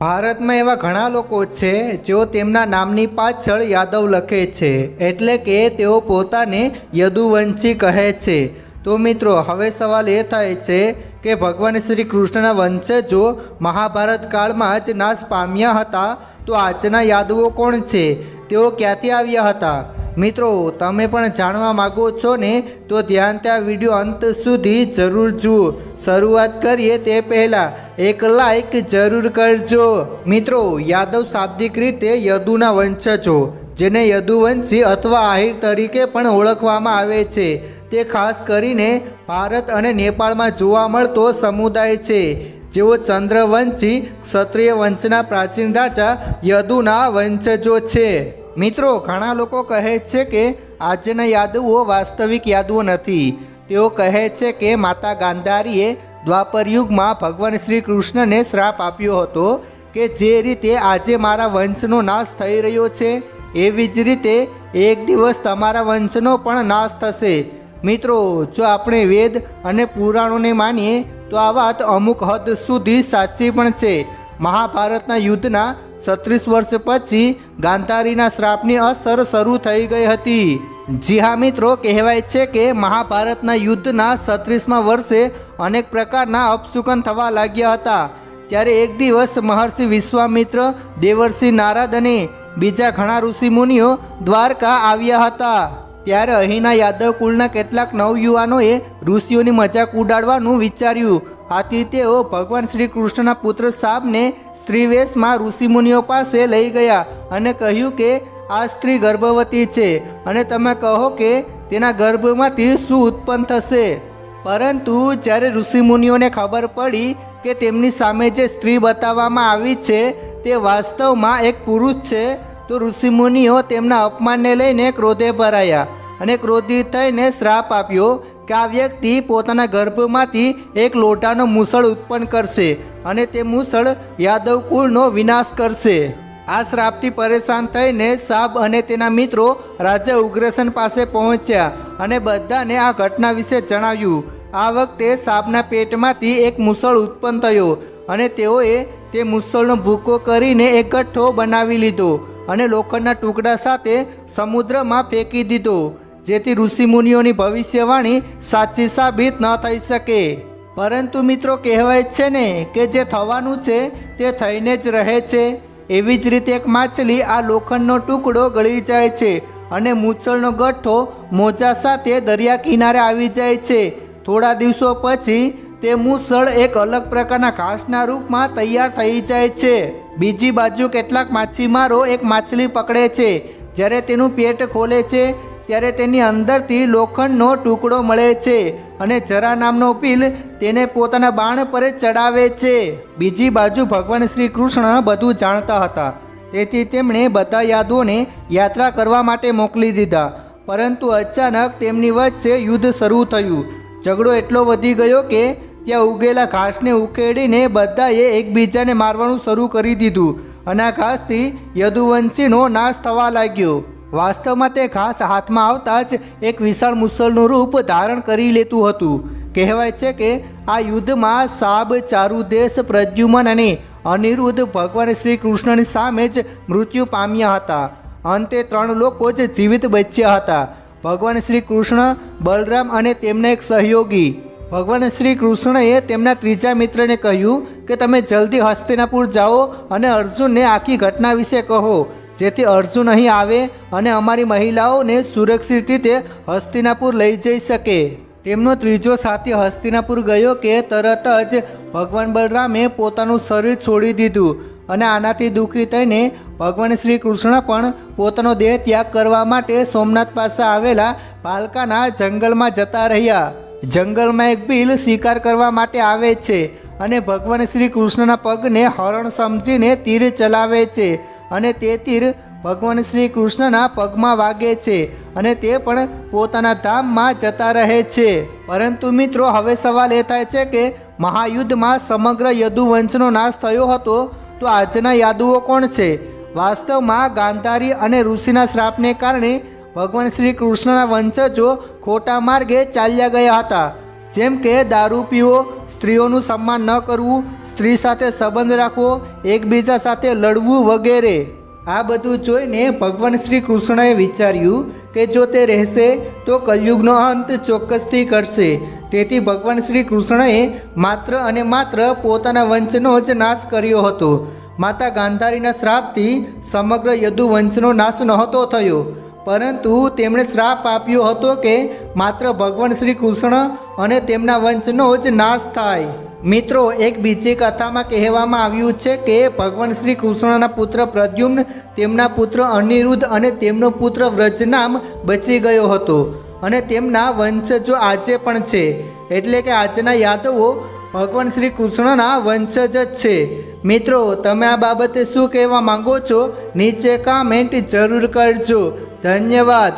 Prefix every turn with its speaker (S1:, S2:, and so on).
S1: ભારતમાં એવા ઘણા લોકો છે જેઓ તેમના નામની પાછળ યાદવ લખે છે, એટલે કે તેઓ પોતાને યદુવંશી કહે છે। તો મિત્રો, હવે સવાલ એ થાય છે કે ભગવાન શ્રી કૃષ્ણના વંશજો મહાભારત કાળમાં જ નાશ પામ્યા હતા, તો આજના યાદવો કોણ છે? તેઓ ક્યાંથી આવ્યા હતા? મિત્રો, તમે પણ જાણવા માગો છો ને? તો ધ્યાનથી આ વિડીયો અંત સુધી જરૂર જુઓ। શરૂઆત કરીએ તે પહેલાં એક લાઈક જરૂર કરજો। મિત્રો, યાદવ શાબ્દિક રીતે યદુના વંશજો, જેને યદુવંશી અથવા આહિર તરીકે પણ ઓળખવામાં આવે છે, તે ખાસ કરીને ભારત અને નેપાળમાં જોવા મળતો સમુદાય છે, જેઓ ચંદ્રવંશી ક્ષત્રિય વંશના પ્રાચીન રાજા યદુના વંશજો છે। મિત્રો, ઘણા લોકો કહે છે કે આજના યાદવો વાસ્તવિક યાદવો નથી। તેઓ કહે છે કે માતા ગાંધારીએ દ્વાપર યુગમાં ભગવાન શ્રી કૃષ્ણને શ્રાપ આપ્યો હતો કે જે રીતે આજે મારા વંશનો નાશ થઈ રહ્યો છે, એવી જ રીતે એક દિવસ તમારા વંશનો પણ નાશ થશે। મિત્રો, જો આપણે વેદ અને પુરાણોને માનીએ તો આ વાત અમુક હદ સુધી સાચી પણ છે। મહાભારતના યુદ્ધના 36 વર્ષ પછી ગાંધારીના શ્રાપની અસર શરૂ થઈ ગઈ હતી। જી હા મિત્રો, કહેવાય છે કે મહાભારતના યુદ્ધના 36મા વર્ષે અનેક પ્રકારના અપશુકન થવા લાગ્યા હતા। ત્યારે એક દિવસ મહર્ષિ વિશ્વામિત્ર, દેવર્ષિ નારદ અને બીજા ઘણા ઋષિમુનિઓ દ્વારકા આવ્યા હતા। ત્યારે અહીંના યાદવ કુળના કેટલાક નવયુવાનોએ ઋષિઓની મજાક ઉડાડવાનું વિચાર્યું। આથી તેઓ ભગવાન શ્રી કૃષ્ણના પુત્ર શાબને સ્ત્રીવેશમાં ઋષિમુનિઓ પાસે લઈ ગયા અને કહ્યું કે આ સ્ત્રી ગર્ભવતી છે અને તમે કહો કે તેના ગર્ભમાંથી શું ઉત્પન્ન થશે। પરંતુ જ્યારે ઋષિમુનિઓને ખબર પડી કે તેમની સામે જે સ્ત્રી બતાવવામાં આવી છે તે વાસ્તવમાં એક પુરુષ છે, તો ઋષિમુનિઓ તેમના અપમાનને લઈને ક્રોધે ભરાયા અને ક્રોધિત થઈને શ્રાપ આપ્યો કે આ વ્યક્તિ પોતાના ગર્ભમાંથી એક લોટાનો મૂસળ ઉત્પન્ન કરશે અને તે મૂસળ યાદવ કુળનો વિનાશ કરશે। આ શ્રાપથી પરેશાન થઈને શાબ અને તેના મિત્રો રાજા ઉગ્રસેન પાસે પહોંચ્યા અને બધાને આ ઘટના વિશે જણાવ્યું। આ વખતે શાબના પેટમાંથી એક મૂસળ ઉત્પન્ન થયો અને તેઓએ તે મૂસળનો ભૂકો કરીને એક ગઠ્ઠો બનાવી લીધો અને લોખંડના ટુકડા સાથે સમુદ્રમાં ફેંકી દીધો, જેથી ઋષિમુનિઓની ભવિષ્યવાણી સાચી સાબિત ન થઈ શકે। પરંતુ મિત્રો, કહેવાય છે ને કે જે થવાનું છે તે થઈને જ રહે છે। એવી જ રીતે એક માછલી આ લોખંડનો ટુકડો ગળી જાય છે અને મૂછળનો ગઠ્ઠો મોજા સાથે દરિયા કિનારે આવી જાય છે। થોડા દિવસો પછી તે મૂછળ એક અલગ પ્રકારના ઘાસના રૂપમાં તૈયાર થઈ જાય છે। બીજી બાજુ કેટલાક માછીમારો એક માછલી પકડે છે। જ્યારે તેનું પેટ ખોલે છે ત્યારે તેની અંદરથી લોખંડનો ટુકડો મળે છે અને જરા નામનો પીલ તેને પોતાના બાણ પર ચડાવે છે। બીજી બાજુ ભગવાન શ્રી કૃષ્ણ બધું જાણતા હતા, તેથી તેમણે બધા યાદવોને યાત્રા કરવા માટે મોકલી દીધા। પરંતુ અચાનક તેમની વચ્ચે યુદ્ધ શરૂ થયું। ઝઘડો એટલો વધી ગયો કે ત્યાં ઉગેલા ઘાસને ઉખેડીને બધાએ એકબીજાને મારવાનું શરૂ કરી દીધું અને આ ઘાસથી યદુવંશીનો નાશ થવા લાગ્યો। વાસ્તવમાં તે ઘાસ હાથમાં આવતા જ એક વિશાળ મૂસળનું રૂપ ધારણ કરી લેતું હતું। કહેવાય છે કે આ યુદ્ધમાં શાબ, ચારુદેશ, પ્રદ્યુમન અને અનિરુદ્ધ ભગવાન શ્રી કૃષ્ણની સામે જ મૃત્યુ પામ્યા હતા। અંતે 3 લોકો જ જીવિત બચ્યા હતા: ભગવાન શ્રી કૃષ્ણ, બલરામ અને તેમના એક સહયોગી। ભગવાન શ્રી કૃષ્ણએ તેમના ત્રીજા મિત્રને કહ્યું કે તમે જલ્દી હસ્તિનાપુર જાઓ અને અર્જુનને આખી ઘટના વિશે કહો, જેથી અર્જુન અહીં આવે અને અમારી મહિલાઓને સુરક્ષિત રીતે હસ્તિનાપુર લઈ જઈ શકે। તેમનો ત્રીજો સાથી હસ્તિનાપુર ગયો કે તરત જ ભગવાન બલરામે પોતાનું શરીર છોડી દીધું અને આનાથી દુઃખી થઈને ભગવાન શ્રી કૃષ્ણ પણ પોતાનો દેહ ત્યાગ કરવા માટે સોમનાથ પાસે આવેલા ભાલકાના જંગલમાં જતા રહ્યા। જંગલમાં એક ભીલ શિકાર કરવા માટે આવે છે અને ભગવાન શ્રી કૃષ્ણના પગને હરણ સમજીને તીર ચલાવે છે અને તે તીર ભગવાન શ્રી કૃષ્ણના પગમાં વાગે છે અને તે પણ પોતાના ધામમાં જતા રહે છે। પરંતુ મિત્રો, હવે સવાલ એ થાય છે કે મહાયુદ્ધમાં સમગ્ર યદુવંશનો નાશ થયો હતો, તો આજના યાદવો કોણ છે? વાસ્તવમાં ગાંધારી અને ઋષિના શ્રાપને કારણે ભગવાન શ્રી કૃષ્ણના વંશજો ખોટા માર્ગે ચાલ્યા ગયા હતા, જેમ કે દારૂ પીવો, સ્ત્રીઓનું સન્માન ન કરવું, સ્ત્રી સાથે સંબંધ રાખવો, એકબીજા સાથે લડવું વગેરે. આ બધું જોઈને ભગવાન શ્રી કૃષ્ણએ વિચાર્યું કે જો તે રહેશે તો કલયુગનો અંત ચોક્કસથી કરશે. તેથી ભગવાન શ્રી કૃષ્ણએ માત્ર અને માત્ર પોતાના વંશનો જ નાશ કર્યો હતો. માતા ગાંધારીના શ્રાપથી સમગ્ર યદુવંશનો નાશ નહોતો થયો, પરંતુ તેમણે શ્રાપ આપ્યો હતો કે માત્ર ભગવાન શ્રી કૃષ્ણ અને તેમના વંશનો જ નાશ થાય. મિત્રો, એક બીજી કથામાં કહેવામાં આવ્યું છે કે ભગવાન શ્રી કૃષ્ણના પુત્ર પ્રદ્યુમ્ન, તેમના પુત્ર અનિરુદ્ધ અને તેમનો પુત્ર વ્રજનામ બચી ગયો હતો અને તેમના વંશજો આજે પણ છે. એટલે કે આજના યાદવો ભગવાન શ્રી કૃષ્ણના વંશજ જ છે. મિત્રો, તમે આ બાબતે શું કહેવા માંગો છો? નીચે કમેન્ટ જરૂર કરજો. ધન્યવાદ.